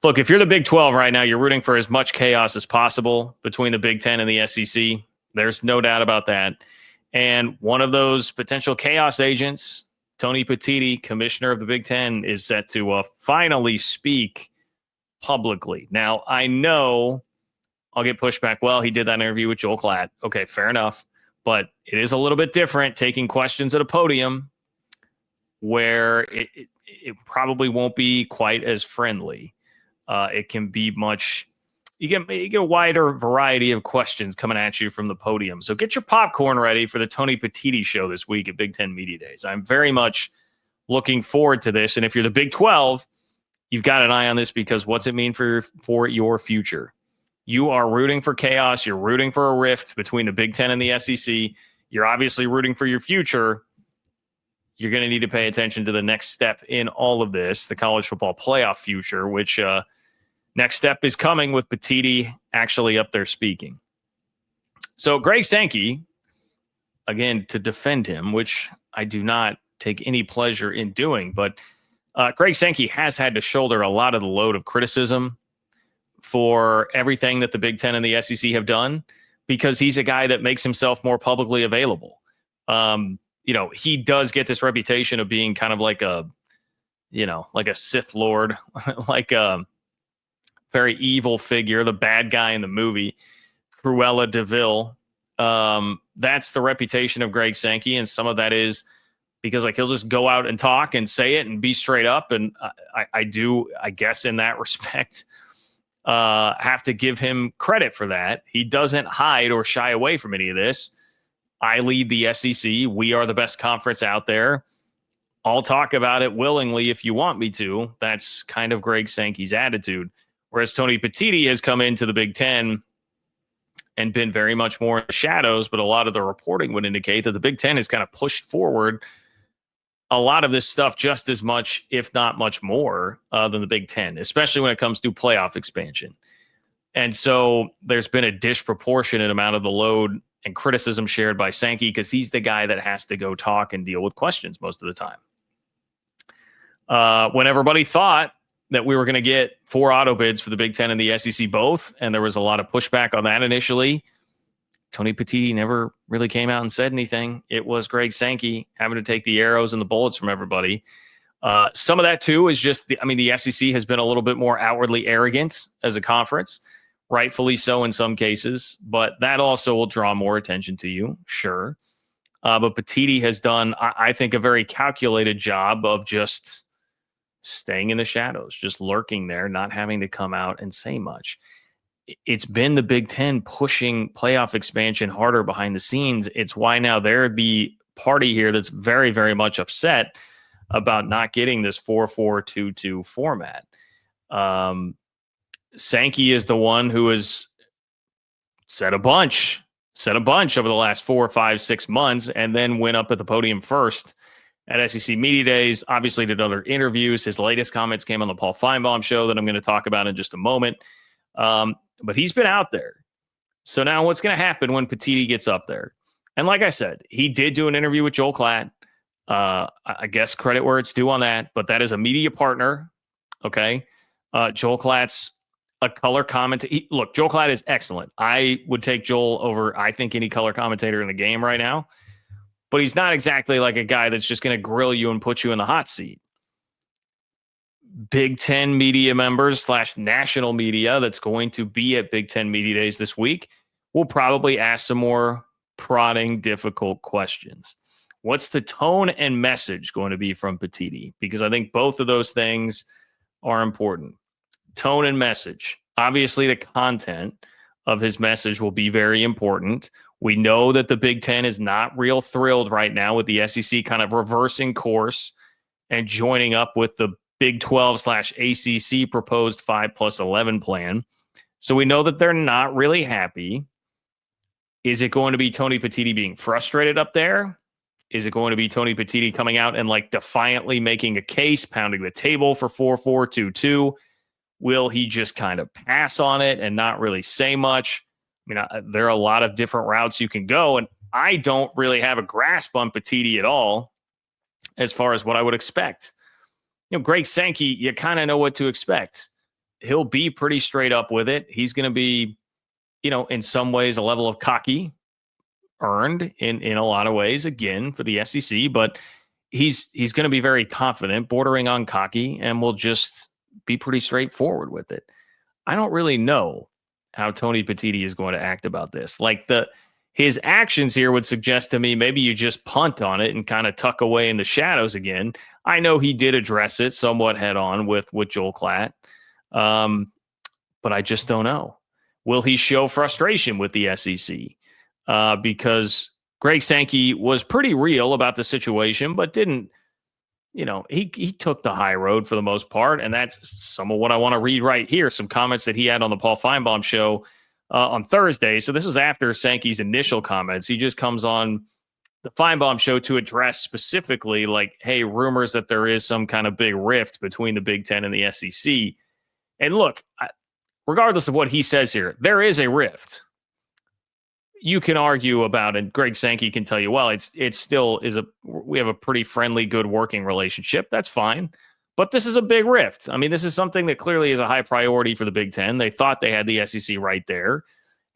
Look, if you're the Big 12 right now, you're rooting for as much chaos as possible between the Big 10 and the SEC. There's no doubt about that. And one of those potential chaos agents, Tony Petiti, commissioner of the Big 10, is set to finally speak publicly. Now, I know I'll get pushback. Well, he did that interview with Joel Klatt. Okay, fair enough. But it is a little bit different taking questions at a podium where it probably won't be quite as friendly. It can be much. You get a wider variety of questions coming at you from the podium. So get your popcorn ready for the Tony Petiti show this week at Big Ten Media Days. I'm very much looking forward to this. And if you're the Big 12, you've got an eye on this because what's it mean for your future? You are rooting for chaos. You're rooting for a rift between the Big Ten and the SEC. You're obviously rooting for your future. You're going to need to pay attention to the next step in all of this, the college football playoff future, which next step is coming with Petiti actually up there speaking. So Greg Sankey, again, to defend him, which I do not take any pleasure in doing, but Greg Sankey has had to shoulder a lot of the load of criticism for everything that the Big Ten and the SEC have done because he's a guy that makes himself more publicly available. He does get this reputation of being kind of like a Sith Lord, like a very evil figure, the bad guy in the movie, Cruella de Vil. That's the reputation of Greg Sankey, and some of that is because he'll just go out and talk and say it and be straight up. And I guess in that respect, have to give him credit for that. He doesn't hide or shy away from any of this. I lead the SEC. We are the best conference out there. I'll talk about it willingly if you want me to. That's kind of Greg Sankey's attitude. Whereas Tony Petiti has come into the Big Ten and been very much more in the shadows, but a lot of the reporting would indicate that the Big Ten has kind of pushed forward a lot of this stuff just as much, if not much more, than the Big Ten, especially when it comes to playoff expansion. And so there's been a disproportionate amount of the load and criticism shared by Sankey because he's the guy that has to go talk and deal with questions most of the time. When everybody thought that we were going to get 4 auto bids for the Big Ten and the SEC both, and there was a lot of pushback on that initially, Tony Petiti never really came out and said anything. It was Greg Sankey having to take the arrows and the bullets from everybody. Some of that, too, is just the SEC has been a little bit more outwardly arrogant as a conference, rightfully so in some cases, but that also will draw more attention to you, sure. But Petiti has done, I think, a very calculated job of just staying in the shadows, just lurking there, not having to come out and say much. It's been the Big Ten pushing playoff expansion harder behind the scenes. It's why now they're the party here that's very, very much upset about not getting this 4-4-2-2 format. Sankey is the one who has said a bunch over the last 4, 5, 6 months, and then went up at the podium first at SEC Media Days, obviously did other interviews. His latest comments came on the Paul Feinbaum show that I'm going to talk about in just a moment. But he's been out there. So now what's going to happen when Petiti gets up there? And like I said, he did do an interview with Joel Klatt. I guess credit where it's due on that, but that is a media partner. Okay. Joel Klatt's a color commentator. Look, Joel Klatt is excellent. I would take Joel over, I think, any color commentator in the game right now. But he's not exactly like a guy that's just going to grill you and put you in the hot seat. Big Ten media members / national media that's going to be at Big Ten Media Days this week will probably ask some more prodding, difficult questions. What's the tone and message going to be from Petiti? Because I think both of those things are important. Tone and message. Obviously, the content of his message will be very important. We know that the Big Ten is not real thrilled right now with the SEC kind of reversing course and joining up with the Big 12 / ACC proposed 5+11 plan. So we know that they're not really happy. Is it going to be Tony Petiti being frustrated up there? Is it going to be Tony Petiti coming out and defiantly making a case, pounding the table for 4-4-2-2? Will he just kind of pass on it and not really say much? I mean, there are a lot of different routes you can go, and I don't really have a grasp on Petiti at all as far as what I would expect. Greg Sankey, you kind of know what to expect. he'll be pretty straight up with it. He's going to be, in some ways, a level of cocky earned in a lot of ways, again, for the SEC, but he's going to be very confident, bordering on cocky, and will just be pretty straightforward with it. I don't really know how Tony Petiti is going to act about this. Like his actions here would suggest to me maybe you just punt on it and kind of tuck away in the shadows again. I know he did address it somewhat head on with Joel Klatt, but I just don't know. Will he show frustration with the SEC? Because Greg Sankey was pretty real about the situation, but didn't, he took the high road for the most part. And that's some of what I want to read right here. Some comments that he had on the Paul Feinbaum show on Thursday. So this was after Sankey's initial comments. He just comes on the Feinbaum show to address specifically like, hey, rumors that there is some kind of big rift between the Big Ten and the SEC. And look, regardless of what he says here, there is a rift. You can argue about it. Greg Sankey can tell you, well, it still is we have a pretty friendly, good working relationship. That's fine. But this is a big rift. I mean, this is something that clearly is a high priority for the Big Ten. They thought they had the SEC right there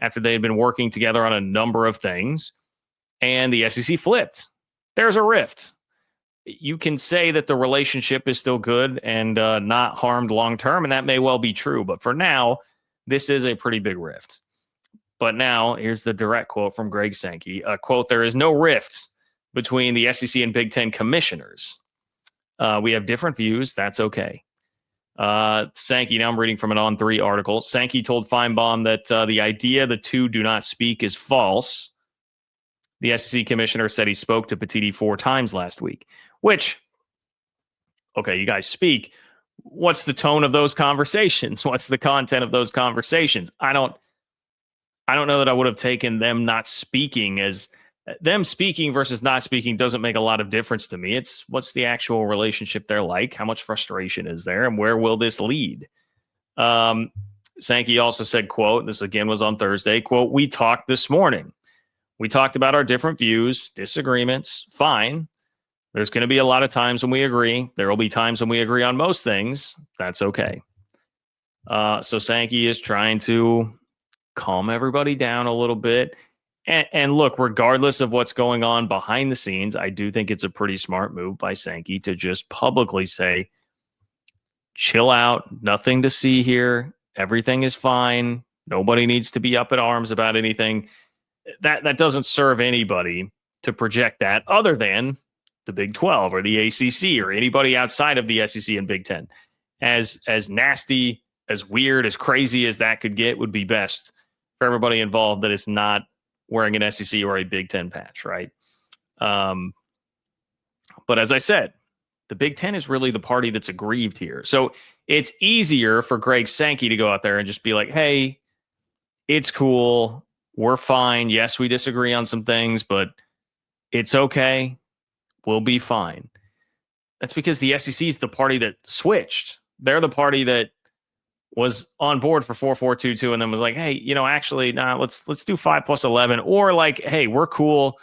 after they had been working together on a number of things, and the SEC flipped. There's a rift. You can say that the relationship is still good and not harmed long term, and that may well be true. But for now, this is a pretty big rift. But now, here's the direct quote from Greg Sankey. Quote, there is no rift between the SEC and Big Ten commissioners. We have different views. That's okay. Sankey, now I'm reading from an On3 article. Sankey told Feinbaum that the idea the two do not speak is false. The SEC commissioner said he spoke to Petiti 4 times last week, which, okay, you guys speak. What's the tone of those conversations? What's the content of those conversations? I don't know that I would have taken them not speaking as them speaking versus not speaking doesn't make a lot of difference to me. It's what's the actual relationship they're like? How much frustration is there? And where will this lead? Sankey also said, quote, this again was on Thursday, quote, we talked this morning. We talked about our different views, disagreements, fine. There's going to be a lot of times when we agree. There will be times when we agree on most things. That's okay. So Sankey is trying to calm everybody down a little bit. And look, regardless of what's going on behind the scenes, I do think it's a pretty smart move by Sankey to just publicly say, chill out, nothing to see here. Everything is fine. Nobody needs to be up in arms about anything. That doesn't serve anybody to project that other than the Big 12 or the ACC or anybody outside of the SEC and Big 10. As nasty, as weird, as crazy as that could get would be best for everybody involved that is not wearing an SEC or a Big Ten patch, right? But as I said, the Big Ten is really the party that's aggrieved here. So it's easier for Greg Sankey to go out there and just be like, hey, it's cool. We're fine. Yes, we disagree on some things, but it's okay. We'll be fine. That's because the SEC is the party that switched. They're the party that was on board for 4-4-2-2 and then was like, hey, actually, let's do 5+11, or like, hey, we're cool,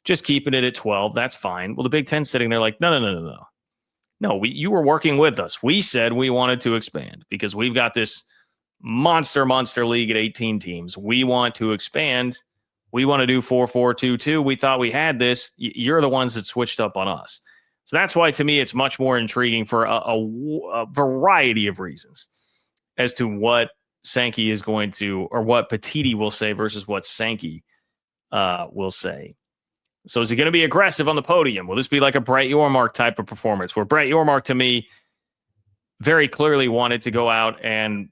just keeping it at 12. That's fine. Well, the Big Ten's sitting there like, no. You were working with us. We said we wanted to expand because we've got this monster league at 18 teams. We want to expand. We want to do 4-4-2-2. We thought we had this. You're the ones that switched up on us. So that's why, to me, it's much more intriguing for a variety of reasons as to what Sankey is going to, or what Petiti will say versus what Sankey will say. So is he going to be aggressive on the podium? Will this be like a Brett Yormark type of performance where Brett Yormark, to me, very clearly wanted to go out and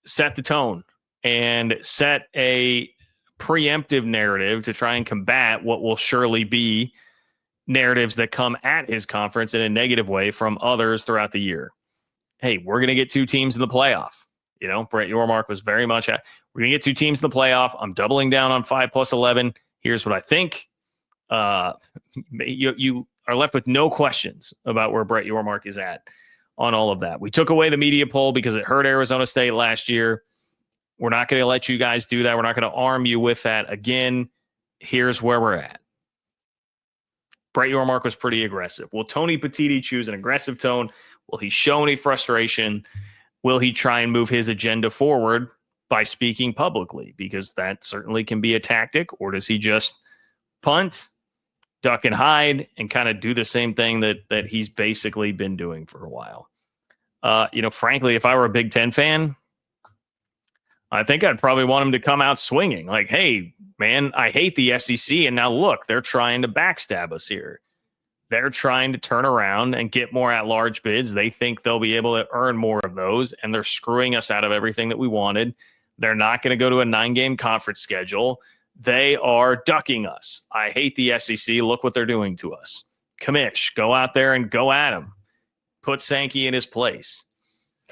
set the tone and set a preemptive narrative to try and combat what will surely be narratives that come at his conference in a negative way from others throughout the year. Hey, we're going to get 2 teams in the playoff. Brett Yormark was very much at, we're going to get 2 teams in the playoff. I'm doubling down on 5+11. Here's what I think. You are left with no questions about where Brett Yormark is at on all of that. We took away the media poll because it hurt Arizona State last year. We're not going to let you guys do that. We're not going to arm you with that again. Here's where we're at. Brett Yormark was pretty aggressive. Will Tony Petiti choose an aggressive tone? Will he show any frustration? will he try and move his agenda forward by speaking publicly? Because that certainly can be a tactic. Or does he just punt, duck and hide, and kind of do the same thing that he's basically been doing for a while? Frankly, if I were a Big Ten fan, I think I'd probably want him to come out swinging. Like, hey, man, I hate the SEC. And now look, they're trying to backstab us here. They're trying to turn around and get more at-large bids. They think they'll be able to earn more of those, and they're screwing us out of everything that we wanted. They're not going to go to a 9-game conference schedule. They are ducking us. I hate the SEC. Look what they're doing to us. Commish, go out there and go at them. Put Sankey in his place.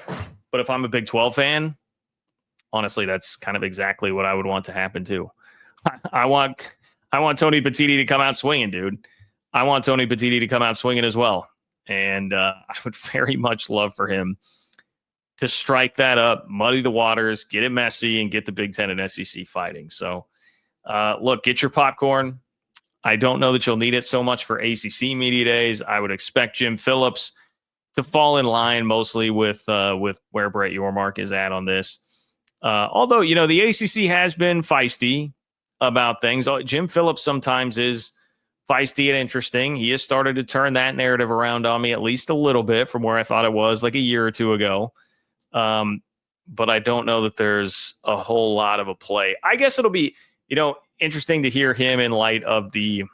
But if I'm a Big 12 fan, honestly, that's kind of exactly what I would want to happen too. I want Tony Petiti to come out swinging, dude. I want Tony Petiti to come out swinging as well. And I would very much love for him to strike that up, muddy the waters, get it messy, and get the Big Ten and SEC fighting. So, look, get your popcorn. I don't know that you'll need it so much for ACC Media Days. I would expect Jim Phillips to fall in line mostly with where Brett Yormark is at on this. Although, the ACC has been feisty about things. Jim Phillips sometimes is feisty and interesting. He has started to turn that narrative around on me at least a little bit from where I thought it was like a year or two ago. But I don't know that there's a whole lot of a play. I guess it'll be, interesting to hear him in light of the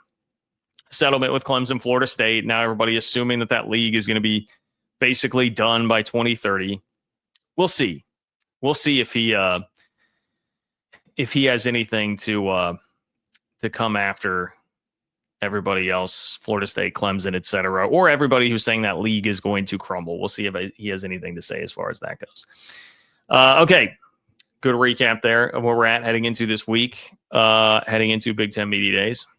settlement with Clemson, Florida State. Now everybody assuming that league is going to be basically done by 2030. We'll see. We'll see if he has anything to come after everybody else, Florida State, Clemson, et cetera, or everybody who's saying that league is going to crumble. We'll see if he has anything to say as far as that goes. Okay. Good recap there of where we're at heading into this week, heading into Big Ten Media Days.